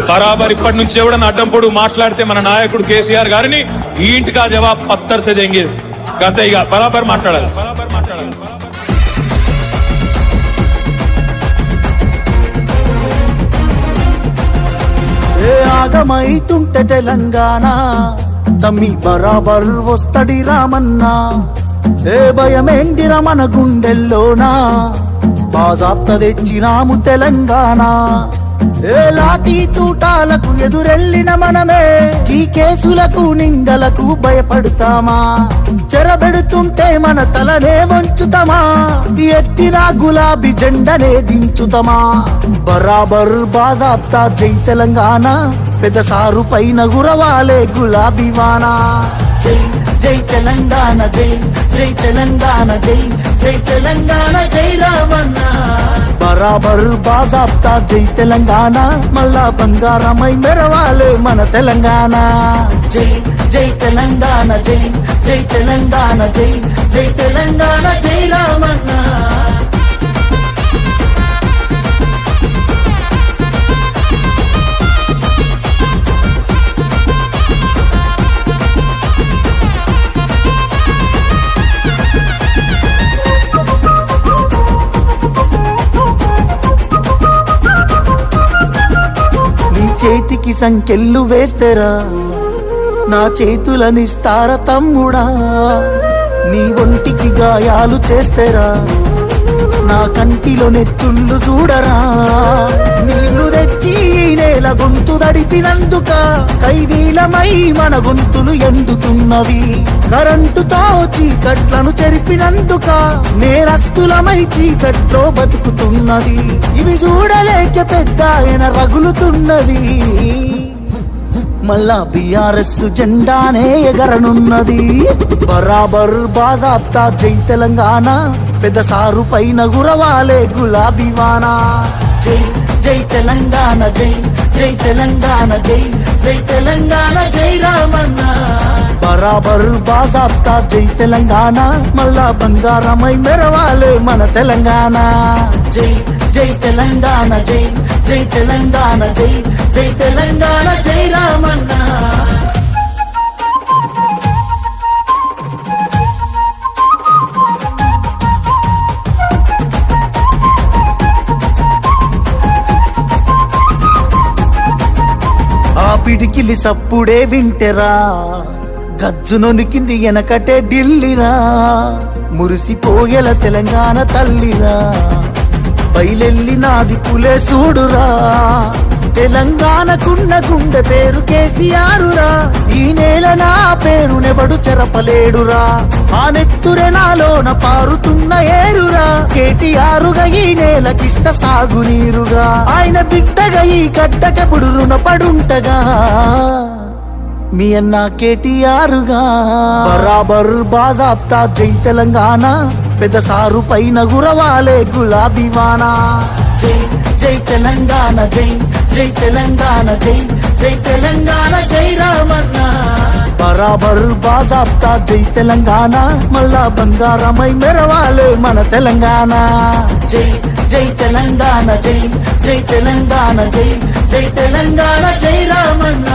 బరాబర్ ఇప్పటి నుంచి ఎవడన్నా అడ్డం పొడు మాట్లాడితే మన నాయకుడు కేసీఆర్ గారిని ఈ ఇంటికి ఆ జవాబ్ పత్తర్ సే దేంగే గత ఇక బరాబర్ మాట్లాడాలి. ఆగమైతుంటే తెలంగాణ తమ్మి బరాబర్ వస్తడి రామన్నా. ఏ భయమేందిర మన గుండెల్లోనా బాజాప్త తెచ్చినాము తెలంగాణ. ఏ లాఠీ తూటాలకు ఎదురెళ్ళిన మనమే ఈ కేసులకు నిందలకు భయపడతామా? చెరబెడుతుంటే మన తలనే వంచుతామా? ఎత్తిన గులాబీ జెండనే దించుతామా? బరాబర్ బాజాప్తా జై తెలంగాణ, పెద్ద సారు పైన గురవాలే గులాబీ వానా. జై జై తెలంగాణ, జై జై తెలంగాణ, జై జై తెలంగాణ, జై రామన్న. బరాబర్ బాజాప్తా జై తెలంగాణ, మళ్ళా బంగారమై మెరవాలే మన తెలంగాణ. జై జై తెలంగాణ, జై జై తెలంగాణ, జై జై తెలంగాణ, జై రామన్న. చేతికి సంకెళ్ళు వేస్తేరా నా చేతులనిస్తార తమ్ముడా. నీ ఒంటికి గాయాలు చేస్తేరా నా కంటిలో నెత్తుళ్ళు చూడరా. నీళ్లు తెచ్చి నేల గొంతు దడిపినందుక ఖైదీలమై మన గొంతులు ఎండుతున్నవి. కరెంటుతో చీకట్లను చెరిపినందుక నేరస్తులమై చీకట్లో బతుకుతున్నది. ఇవి చూడలేక పెద్ద ఆయన రగులుతున్నది. మళ్ళా బీఆర్ఎస్ జెండానే ఎగరనున్నది. బరాబర్ బాజాప్తా జై తెలంగాణ, పెద్ద సారు పైన గురవాలే గులాబీ వానా. జై జై తెలంగాణ, జై జై తెలంగాణ, జై జై తెలంగాణ, జై రామన్న. బరాబర్ బాజాప్తా జై తెలంగాణ, మళ్ళా బంగారమై మెరవాలే మన తెలంగాణ. జై జై తెలంగాణ, జై జై తెలంగాణ, జై జై తెలంగాణ, జై రామన్న. ఆ పిడికిలి సప్పుడే వింటెరా గజ్జునొనికింది వెనకటే ఢిల్లీరా. మురిసిపోయేల తెలంగాణ తల్లిరా, బయలెల్లినాది పులే చూడురా. తెలంగాణకున్న గుండె పేరు కేసీఆరురా. ఈ నేల నా పేరునెవడు చెరపలేడురా. ఆ నెత్తురె నాలోన పారుతున్న ఏరురా. కేటీఆరుగా ఈ నేలకిస్త సాగునీరుగా. ఆయన బిడ్డగా ఈ గడ్డకెప్పుడు రుణపడుంటగా మీ అన్న కేటీఆరుగా. బరాబర్ బాజాప్తా జై తెలంగాణ, పెద్ద సారు పైన గురవాలే గులాబీ వానా. జై జై తెలంగాణ, జై జై తెలంగాణ, జై జై తెలంగాణ, జై రామన్న. బరాబర్ బాజాప్తా జై తెలంగాణ, మళ్ళా బంగారమై మెరవాలే మన తెలంగాణ. జై జై తెలంగాణ, జై జై తెలంగాణ, జై జై తెలంగాణ, జై రామన్న.